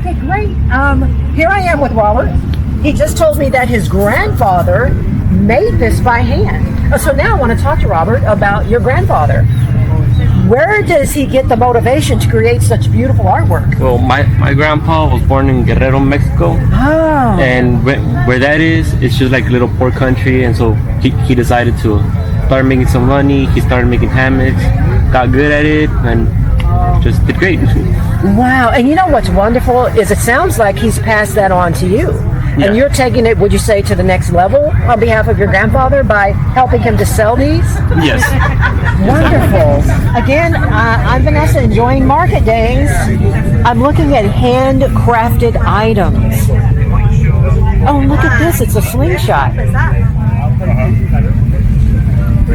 Okay, great. Here I am with Robert. He just told me that his grandfather made this by hand. So now I want to talk to Robert about your grandfather. Where does he get the motivation to create such beautiful artwork? Well, my grandpa was born in Guerrero, Mexico. Oh. And where that is, it's just like a little poor country. And so he decided to start making some money. He started making hammocks, got good at it, and just did great. Wow. And you know what's wonderful is it sounds like he's passed that on to you. Yeah. And you're taking it, would you say, to the next level on behalf of your grandfather by helping him to sell these? Yes. Wonderful. Again, I'm Vanessa, enjoying Market Days. I'm looking at handcrafted items. Oh, look at this. It's a slingshot.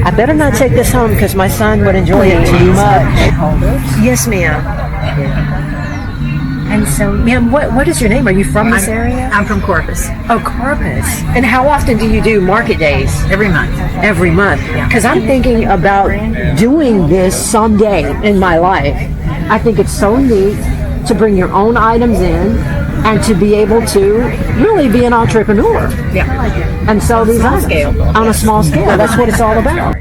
I better not take this home because my son would enjoy it too much. Yes, ma'am. And so, ma'am, what is your name? Are you from this area? I'm from Corpus. Oh, Corpus. And how often do you do Market Days? Every month. Every month. Because I'm thinking about doing this someday in my life. I think it's so neat to bring your own items in and to be able to really be an entrepreneur. Yeah. And sell these items on a small scale. That's what it's all about.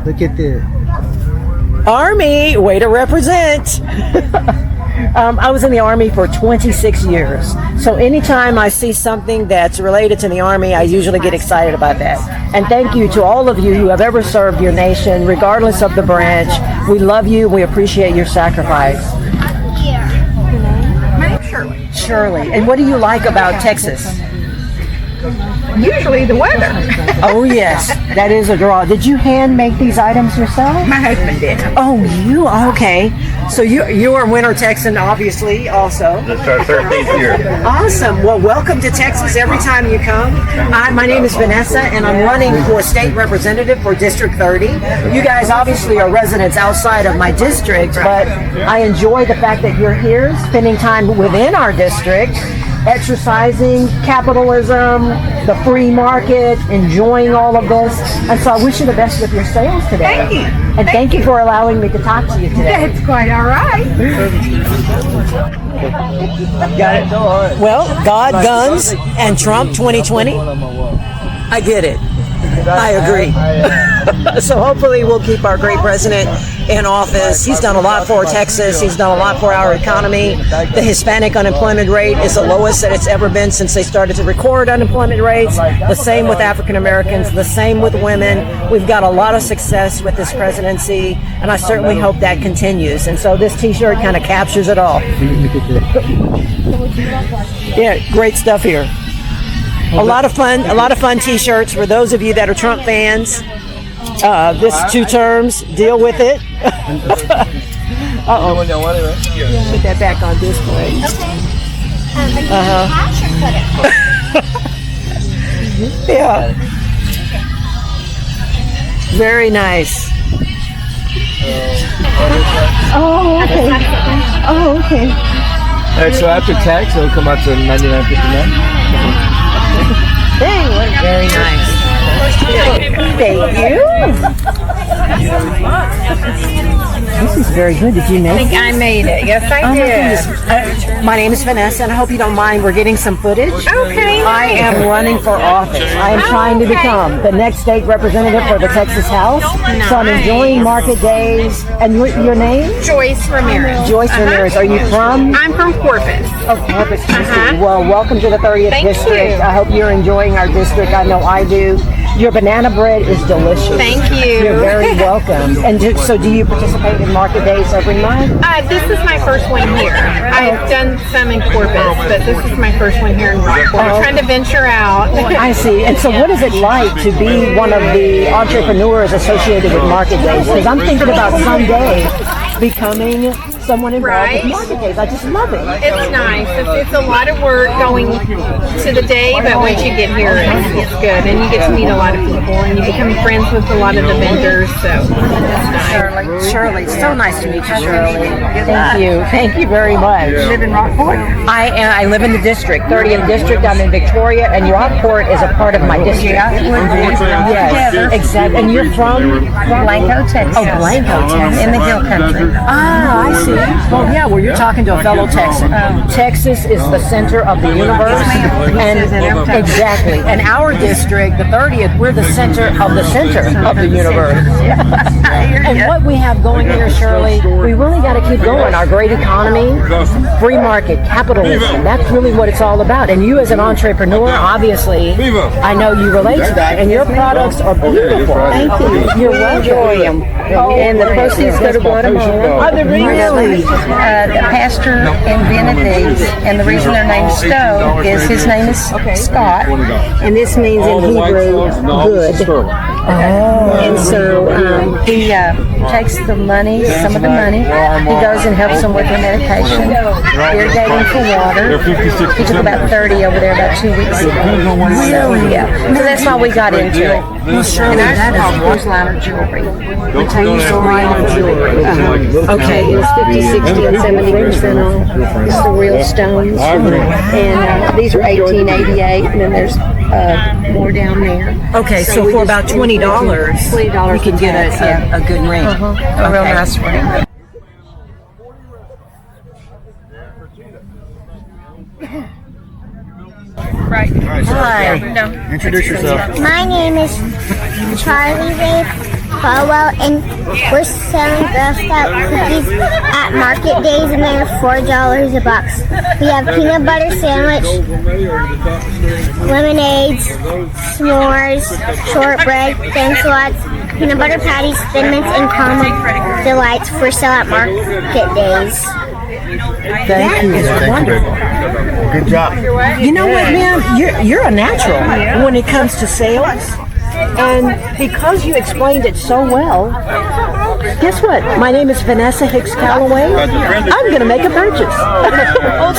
Look at this. Army, way to represent. I was in the Army for 26 years. So anytime I see something that's related to the Army, I usually get excited about that. And thank you to all of you who have ever served your nation, regardless of the branch. We love you. We appreciate your sacrifice. My name's Shirley. Shirley. And what do you like about Texas? Usually the weather. Oh, yes. That is a draw. Did you hand make these items yourself? My husband did. Oh, you? Okay. So you are Winter Texan, obviously, also. That's our 13th year. Awesome. Well, welcome to Texas every time you come. My name is Vanessa, and I'm running for state representative for District 30. You guys obviously are residents outside of my district, but I enjoy the fact that you're here, spending time within our district, exercising capitalism, the free market, enjoying all of this. And so I wish you the best with your sales today. Thank you. And thank you for allowing me to talk to you today. It's quite all right. Got it. Well, God, guns, and Trump 2020. I get it. I agree. So hopefully we'll keep our great president in office. He's done a lot for Texas. He's done a lot for our economy. The Hispanic unemployment rate is the lowest that it's ever been since they started to record unemployment rates. The same with African Americans, the same with women. We've got a lot of success with this presidency, and I certainly hope that continues. And so this t-shirt kind of captures it all. Yeah, great stuff here. A lot of fun t-shirts for those of you that are Trump fans. This 2 terms, deal with it. Uh-oh. Put that back on display. Yeah. Very nice. Oh, okay. Oh, okay. All right, so after tax, it'll come out to $99.59. Dang, very nice. Thank you. This is very good. Did you make I think I made it. Yes, I did. My name is Vanessa, and I hope you don't mind. We're getting some footage. Okay. I am running for office. I am trying to become the next state representative for the Texas House. So I'm enjoying Market Days. And your name? Joyce Ramirez. Joyce Ramirez. Are you from? I'm from Corpus. Oh, Corpus Christi. Well, welcome to the 30th Thank district. you. I hope you're enjoying our district. I know I do. Your banana bread is delicious. Thank you. You're very welcome. And so do you participate in Market Days every month? This is my first one here. I've done some in Corpus, but this is my first one here in Rockport. I'm trying to venture out. I see. And so what is it like to be one of the entrepreneurs associated with Market Days? Because I'm thinking about someday becoming someone involved with Market Days. I just love it. It's nice. It's a lot of work going to the day, but once you get here, it's good. And you get to meet a lot of people, and you become friends with a lot of the vendors, so it's nice. Shirley, so nice to meet you, Shirley. Thank you. Thank you very much. You live in Rockport? I live in the district, 30th district. I'm in Victoria, and Rockport is a part of my district. Yes, exactly. And you're from Blanco, Texas. Oh, Blanco, Texas. In the hill country. Ah, I see. Well, yeah, well, you're talking to a fellow Texan. Texas is the center of the universe. And exactly. And our district, the 30th, we're the center of the universe. And what we have going here, Shirley, we really got to keep going. Our great economy, free market, capitalism, that's really what it's all about. And you as an entrepreneur, obviously, I know you relate to that. And your products are beautiful. Thank you. You're welcome. And the proceeds go to Guatemala. Really? The pastor invented these, and the reason their name's Stowe is his name is Scott, and this means in Hebrew, good. And so he takes the money, some of the money, he goes and helps them with their medication, irrigating for water. He took about 30 over there about 2 weeks ago. So, yeah. So that's why we got into it. And ours is called Rose Liner Jewelry. Which I used to line jewelry. Okay. It's 50, 60, and 70% off. It's the real stones. And these are $18.88, and then there's more down there. Okay, so for about $20, you can get a good ring. A real nice ring. Right. Hi. Introduce yourself. My name is Charlie Ray Falwell, and we're selling Girl Scout cookies at market days, and they're $4 a box. We have peanut butter sandwich, lemonades, s'mores, shortbread, thanks-a-lots, peanut butter patties, Thin Mints, and caramel delights for sale at market days. Thank you. It's wonderful. Good job. You know what, man? You're a natural when it comes to sales. And because you explained it so well, guess what? My name is Vanessa Hicks-Callaway. I'm going to make a purchase.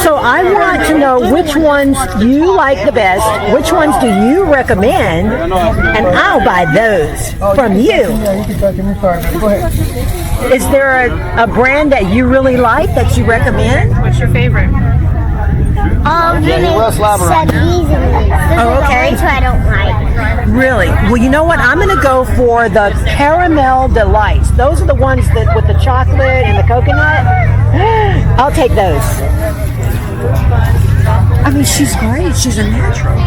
So I want to know which ones you like the best, which ones do you recommend, and I'll buy those from you. Is there a brand that you really like that you recommend? What's your favorite? These are the okay. ones I don't like. Really? Well, you know what? I'm going to go for the Caramel Delights. Those are the ones that with the chocolate and the coconut. I'll take those. I mean, she's great. She's a natural.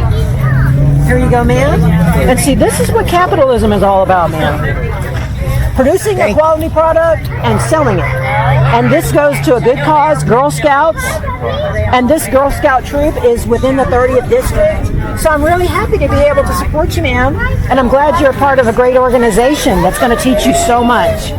Here you go, ma'am. And see, this is what capitalism is all about, ma'am. Producing a quality product and selling it. And this goes to a good cause, Girl Scouts. And this Girl Scout troop is within the 30th district. So I'm really happy to be able to support you, ma'am. And I'm glad you're a part of a great organization that's going to teach you so much.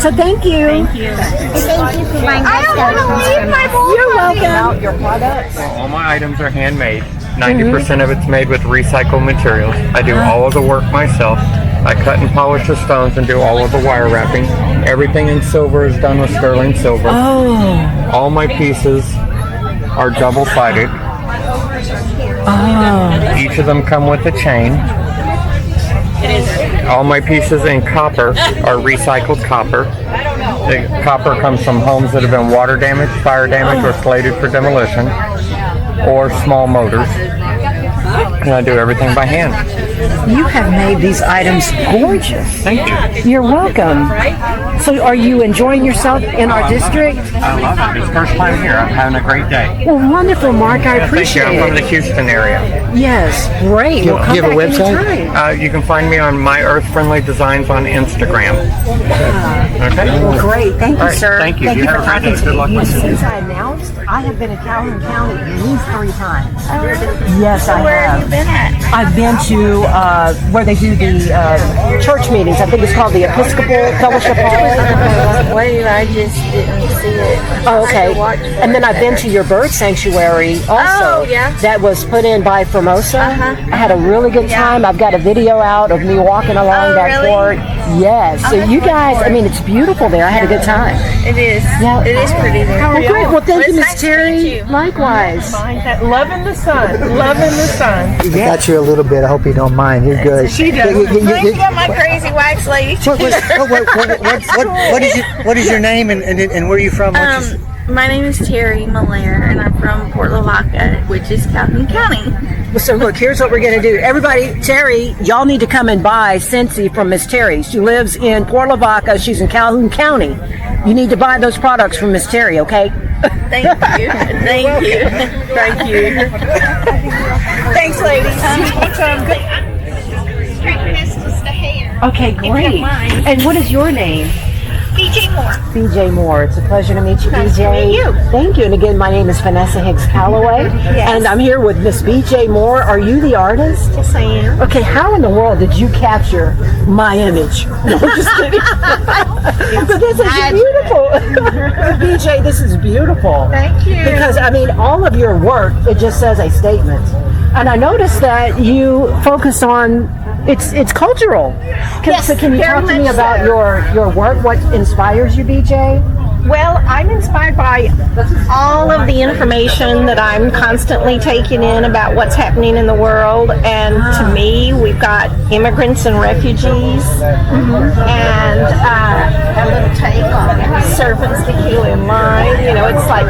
So thank you. Thank you for buying Girl Scout cookies from us. You're welcome. Your products. All my items are handmade. 90% of it's made with recycled materials. I do all of the work myself. I cut and polish the stones and do all of the wire wrapping. Everything in silver is done with sterling silver. Oh. All my pieces are double-sided. Oh. Each of them come with a chain. All my pieces in copper are recycled copper. The copper comes from homes that have been water damaged, fire damaged, or slated for demolition, or small motors. And I do everything by hand. You have made these items gorgeous. Thank you. You're welcome. So are you enjoying yourself in our district? I love it. It's first time here. I'm having a great day. Well, wonderful, Mark. I Thank you. appreciate I'm from the it. Houston area. Yes, great. We'll come you have a back website? anytime. You can find me on My Earth Friendly Designs on Instagram. Okay? Well, great. Thank you, All right, sir. thank you. You for have a great talking day. to Good me. luck with it. Since I announced, I have been in Calhoun County at least 3 times. Yes, I Where have have. you been at? I've been to where they do the church meetings. I think it's called the Episcopal Fellowship Hall. Wait, I just didn't see it. Oh, okay. And then I've been to your bird sanctuary also. Oh, yeah. That was put in by Formosa. I had a really good time. I've got a video out of me walking along that really? court. Yes. So you guys, I mean, it's beautiful there. I had a good time. It is. Yeah. It is pretty there. Well, great. Well, thank you, It's Miss nice to Terry. meet you. Likewise. Loving the sun. Loving the sun. I got you a little bit. I hope you don't mind. You're good. She does. You got my crazy wax lady. What is your name and where are you from? My name is Terry Malaire, and I'm from Port Lavaca, which is Calhoun County. So look, here's what we're going to do. Everybody, Terry, y'all need to come and buy Scentsy from Miss Terry. She lives in Port Lavaca. She's in Calhoun County. You need to buy those products from Miss Terry, okay? Thank you. Thank you. Thank you. Thanks, ladies. Okay, great. And what is your name? BJ Moore. BJ Moore. It's a pleasure to meet you, Nice to BJ. meet you. Thank you. And again, my name is Vanessa Hicks-Callaway. Yes. And I'm here with Miss BJ Moore. Are you the artist? Yes, I am. Okay, how in the world did you capture my image? No, I'm just kidding. But this is beautiful. BJ, this is beautiful. Thank you. Because, I mean, all of your work, it just says a statement. And I noticed that you focus on, it's cultural. Yes, So can you very talk to me much about so. your work? What inspires you, BJ? Well, I'm inspired by all of the information that I'm constantly taking in about what's happening in the world. And to me, we've got immigrants and refugees, and a little take on servants, tequila, and lime. You know, it's like,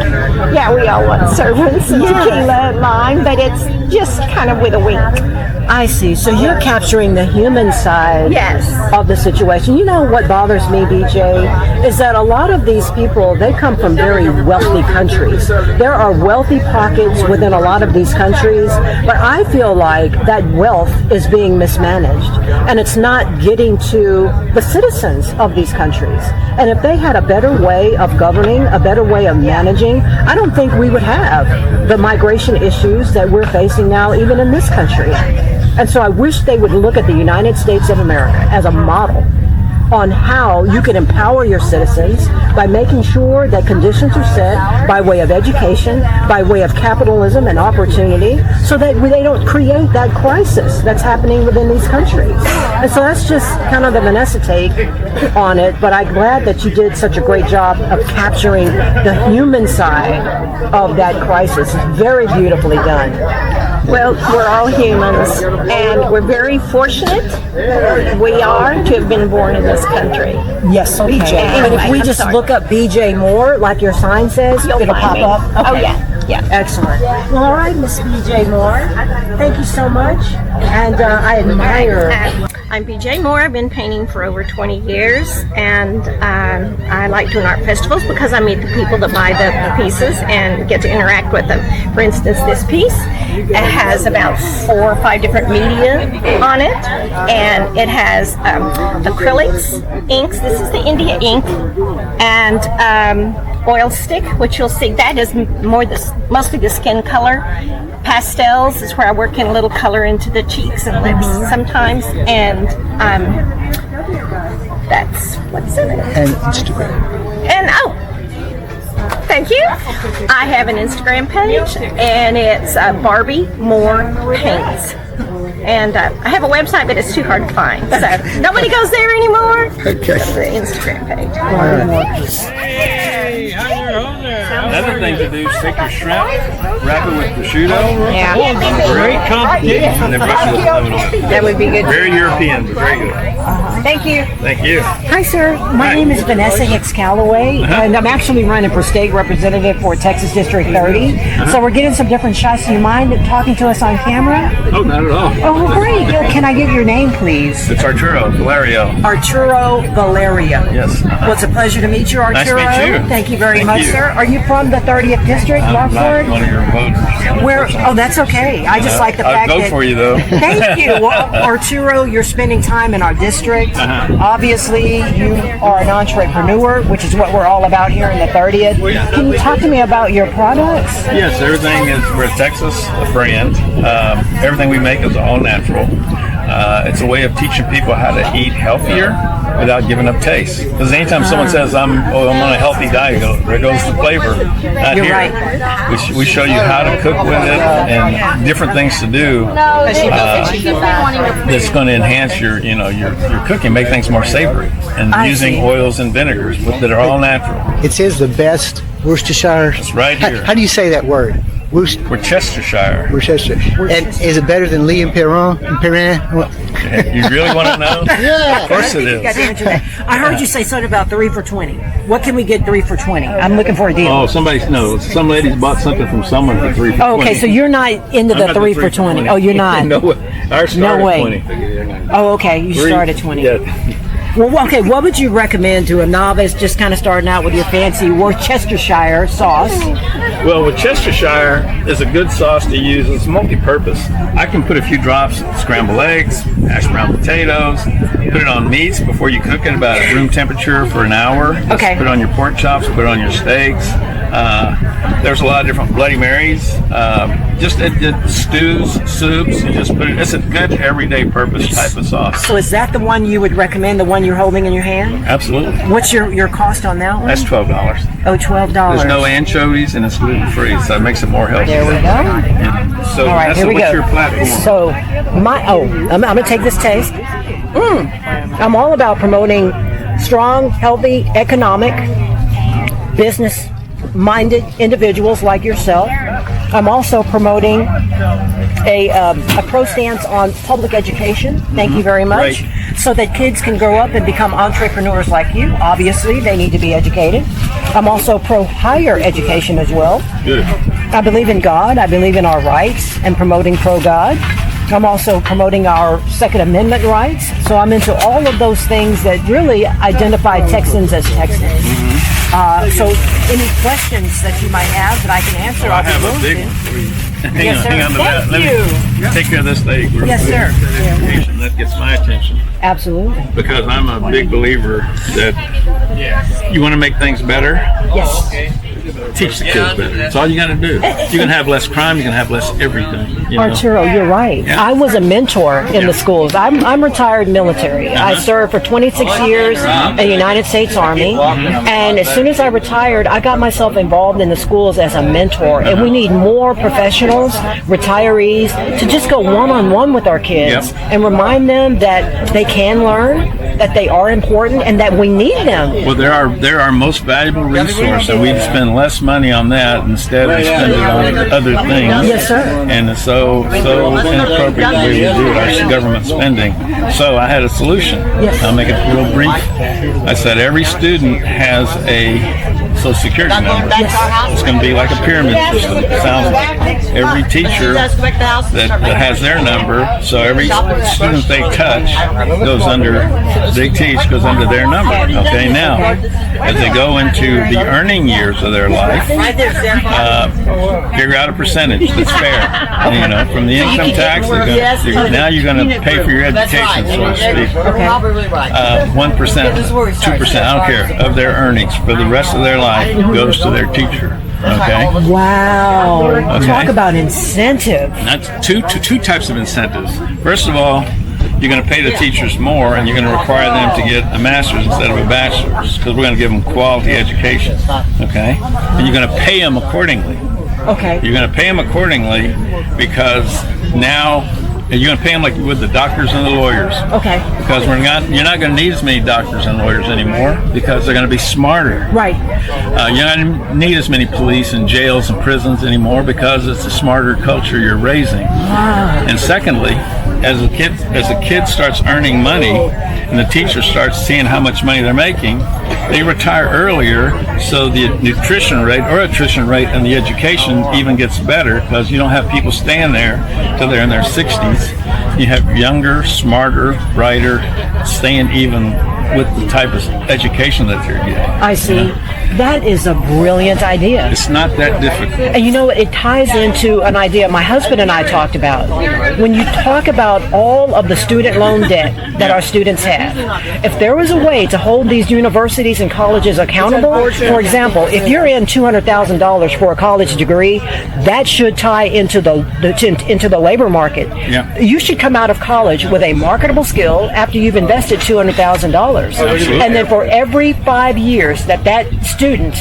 yeah, we all want servants and tequila and lime, but it's just kind of with a wink. I see. So you're capturing the human side of the situation. You know what bothers me, BJ, is that a lot of these people, they come from very wealthy countries. There are wealthy pockets within a lot of these countries, but I feel like that wealth is being mismanaged and it's not getting to the citizens of these countries. And if they had a better way of governing, a better way of managing, I don't think we would have the migration issues that we're facing now, even in this country. And so I wish they would look at the United States of America as a model on how you can empower your citizens by making sure that conditions are set by way of education, by way of capitalism and opportunity, so that they don't create that crisis that's happening within these countries. And so that's just kind of the Vanessa take on it, but I'm glad that you did such a great job of capturing the human side of that crisis. It's very beautifully done. Well, we're all humans, and we're very fortunate. We are to have been born in this country. Yes, okay. BJ. And if we just look up BJ Moore, like your sign says, it'll pop up. Okay. Oh, yeah. Excellent. Well, all right, Miss BJ Moore. Thank you so much. And I admire. I'm BJ Moore. I've been painting for over 20 years, and I like doing art festivals because I meet the people that buy the pieces and get to interact with them. For instance, this piece, it has about 4 or 5 different media on it, and it has acrylics, inks. This is the India ink, and oil stick, which you'll see that is mostly the skin color. Pastels is where I work in a little color into the cheeks and lips sometimes, and that's what's in it. And Instagram. And thank you. I have an Instagram page, and it's Barbie Moore Paints. And I have a website, but it's too hard to find, so nobody goes there anymore. Okay. It's the Instagram page. Hey, how you on there? Another thing to do is take your shrimp, wrap it with prosciutto. Yeah. Great competition. And then brush it with lemon on it. That would be good. Very European, but very good. Thank you. Thank you. Hi, sir. My name is Vanessa Hicks-Callaway, and I'm actually running for state representative for Texas District 30. So we're getting some different shots. Do you mind talking to us on camera? Oh, not at all. Oh, great. Can I get your name, please? It's Arturo Valerio. Arturo Valerio. Yes. Well, it's a pleasure to meet you, Arturo. Nice to meet you. Thank you very Thank much, you. sir. Are you from the 30th District, I'm Rockport? not one of your voters. Where? Oh, that's okay. I just like the fact I'd that. vote for you, though. Thank you. Well, Arturo, you're spending time in our district. Obviously, you are an entrepreneur, which is what we're all about here in the 30th. Can you talk to me about your products? Yes, everything is, we're a Texas brand. Everything we make is all natural. It's a way of teaching people how to eat healthier without giving up taste. Because anytime someone says, I'm on a healthy diet, there goes the flavor. Not You're here. Right. We show you how to cook with it and different things to do that's going to enhance your cooking, make things more savory. And using oils and vinegars that are all natural. It says the best Worcestershire. It's right here. How do you say that word? Worcester. We're Chestershire. Worcester. And is it better than Lee and Perrin? You really want to know? Yeah. Of course it You got to is. answer that. I heard you say something about 3 for $20. What can we get 3 for $20? I'm looking for a deal. Oh, some ladies bought something from someone for 3 for $20. Oh, okay, so you're not into I'm the not 3 for $20. Oh, you're not. No way. Ours started No way. at 20. Oh, okay, you start at 20. Yeah. Well, okay, what would you recommend to a novice just kind of starting out with your fancy Worcestershire sauce? Well, with Chestershire is a good sauce to use. It's multi-purpose. I can put a few drops of scrambled eggs, hashed brown potatoes, put it on meats before you cook it about room temperature for an hour. Okay. Put it on your pork chops, put it on your steaks. There's a lot of different Bloody Marys. Just stews, soups. You just put it. It's a good everyday purpose type of sauce. So is that the one you would recommend, the one you're holding in your hand? Absolutely. What's your cost on that one? That's $12. Oh, $12. There's no anchovies and it's gluten-free, so it makes it more healthy. There we go. Yeah. So, All right, Vanessa, here we what's go. your platform? So, I'm going to take this taste. I'm all about promoting strong, healthy, economic, business-minded individuals like yourself. I'm also promoting a pro stance on public education. Thank you very much. Right. So that kids can grow up and become entrepreneurs like you. Obviously, they need to be educated. I'm also pro higher education as well. Good. I believe in God. I believe in our rights and promoting pro-God. I'm also promoting our Second Amendment rights. So I'm into all of those things that really identify Texans as Texans. So any questions that you might have that I can answer, I I'll be have a willing big to. one for you. Yes, sir. Hang on to that. Thank you. Let me take care of this thing. Yes, sir. Education, that gets my attention. Absolutely. Because I'm a big believer that you want to make things better, Yes. teach the kids better. That's all you got to do. You can have less crime, you can have less everything. You know? Arturo, you're right. Yeah. I was a mentor in the schools. I'm retired military. I served for 26 years in the United States Army. And as soon as I retired, I got myself involved in the schools as a mentor. And we need more professionals, retirees, to just go one-on-one with our kids and remind them that they can learn, that they are important, and that we need them. Well, they're our most valuable resource, and we spend less money on that instead we spend it on other things. Yes, sir. And it's so inappropriate the way we do it, our government spending. So I had a solution. Yes. I'll make it real brief. I said every student has a Social Security number. It's going to be like a pyramid system. It sounds like every teacher that has their number, so every student they touch goes under, they teach goes under their number. Okay, now as they go into the earning years of their life, figure out a percentage that's fair. You know, from the income tax, now you're going to pay for your education, so to speak. 1%, 2%, I don't care, of their earnings for the rest of their life goes to their teacher. Okay. Wow. Okay. Talk about incentive. That's two types of incentives. First of all, you're going to pay the teachers more, and you're going to require them to get a master's instead of a bachelor's, because we're going to give them quality education. Okay. And you're going to pay them accordingly. Okay. You're going to pay them accordingly because now you're going to pay them like you would the doctors and the lawyers. Okay. Because you're not going to need as many doctors and lawyers anymore because they're going to be smarter. Right. You're not going to need as many police and jails and prisons anymore because it's a smarter culture you're raising. Wow. And secondly, as a kid starts earning money and the teacher starts seeing how much money they're making, they retire earlier, so the nutrition rate or attrition rate in the education even gets better because you don't have people staying there till they're in their 60s. You have younger, smarter, brighter, staying even with the type of education that they're getting. I see. That is a brilliant idea. It's not that difficult. And you know what? It ties into an idea my husband and I talked about. When you talk about all of the student loan debt that our students have, if there was a way to hold these universities and colleges accountable, for example, if you're in $200,000 for a college degree, that should tie into the labor market. Yeah. You should come out of college with a marketable skill after you've invested $200,000. Absolutely. And then for every 5 years that student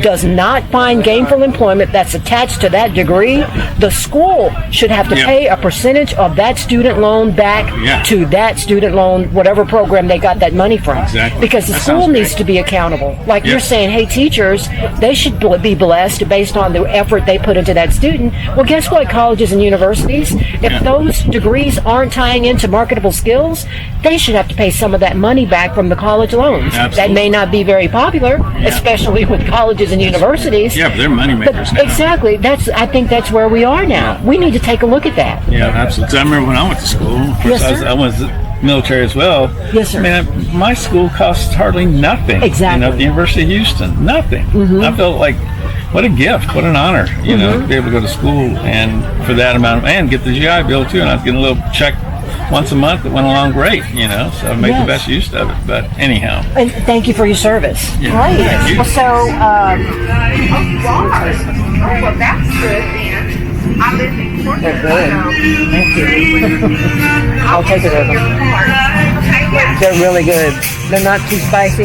does not find gainful employment that's attached to that degree, the school should have to pay a percentage of that student loan back to that student loan, whatever program program they got that money from. Exactly. Because the That school sounds needs great. to be accountable. Like you're Yes. saying, hey, teachers, they should be blessed based on the effort they put into that student. Well, guess what? Colleges and universities, if those degrees aren't tying into marketable skills, they should have to pay some of that money back from the college loans. That Absolutely. may not be very popular, especially with colleges and universities. Yeah, but they're money But makers now. exactly, I think that's where we are now. We need to take a look at that. Yeah, absolutely. 'Cause I remember when I went to school. Of course, Yes, sir. I was military as well. Yes, sir. I mean, my school cost hardly nothing. Exactly. You know, at the University of Houston, nothing. I felt like, what a gift, what an honor, you know, to be able to go to school and for that amount and get the GI Bill too. And I was getting a little check once a month that went along great, you know, so I made Yes. the best use of it. But anyhow. And thank you for your service. Yeah. Great. Thank you. Well, so, Well, that's good then. I live in Portland. they're good. Thank you. I'll take it with them. Okay, yeah. They're really good. They're not too spicy.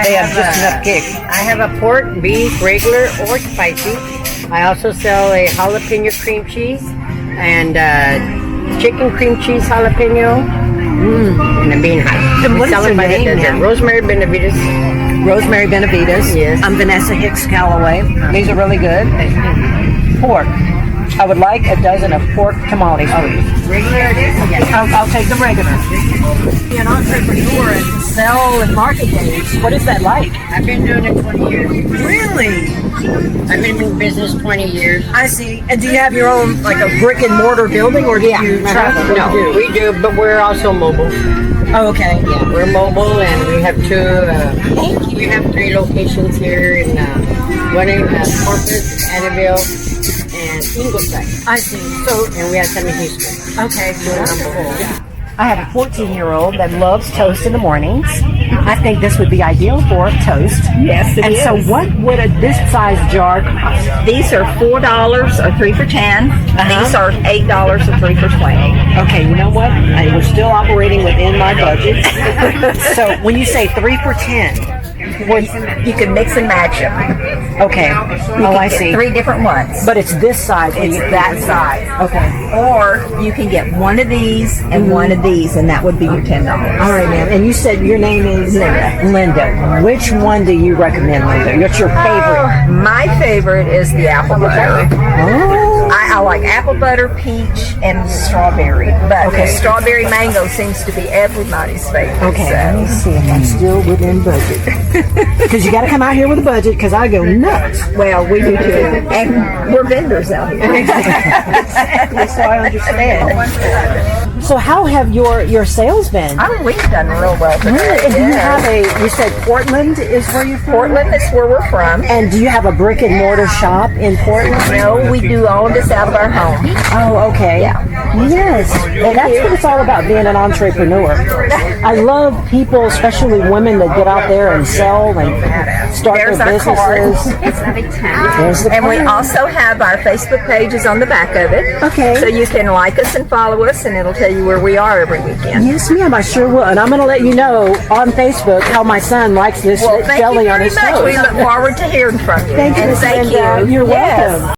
They have just enough kick. I have a pork, beef, regular, or spicy. I also sell a jalapeno cream cheese and chicken cream cheese jalapeno and a bean hot. And what is Sell it your by the name, dozen. ma'am? Rosemary Benavides. Rosemary Benavides. Yes. I'm Vanessa Hicks-Callaway. These are really good. Pork. I would like a dozen of pork tamales, please. Regular it is? Yes. I'll take the regular. Be an entrepreneur and sell and market days. What is that like? I've been doing it 20 years. Really? I've been in business 20 years. I see. And do you have your own, like a brick and mortar building, or do you travel? What No, do you do? we do, but we're also mobile. Oh, okay. Yeah, we're mobile, and we have we have 3 locations here in one in Corpus, Annabelle, and Ingleside. I see. So, And we have some in Houston. okay, wonderful. I have a 14-year-old that loves toast in the mornings. I think this would be ideal for toast. Yes, it and is. so what would this size jar cost? These are $4 or 3 for 10. These are $8 or 3 for 20. Okay, you know what? We're still operating within my budget. So when you say 3 for 10, You can mix and match them. okay. Oh, I see. 3 different ones. But it's this size. It's that size. Okay. Or you can get one of these and one of these, and that would be your $10. All right, ma'am. And you said your name is Linda. Linda. Which one do you recommend, Linda? What's your favorite? My favorite is the apple butter. Oh. I like apple butter, peach, and strawberry. But Okay. the strawberry mango seems to be everybody's favorite. Okay, let me So. see if I'm still within budget. Because you got to come out here with a budget, because I go nuts. Well, we do too. And we're vendors out here. Exactly, so I understand. So how have your sales been? Oh, we've done real well today. Really? And do you yeah. have you said Portland is where you're from? Portland is where we're from. And do you have a brick and mortar shop in Portland? No, we do all of this out of our home. Oh, okay. Yeah. Yes. Well, that's what it's all about, being an entrepreneur. I love people, especially women, that get out there and sell and start There's their our card. businesses. There's the And we card. also have our Facebook pages on the back of it. Okay. So you can like us and follow us, and it'll tell you where we are every weekend. Yes, ma'am, I sure will. And I'm going to let you know on Facebook how my son likes this Well, thank jelly you on very his much. toast. We look forward to hearing from you. Thank you, and Miss thank Linda. you. You're Yes. welcome.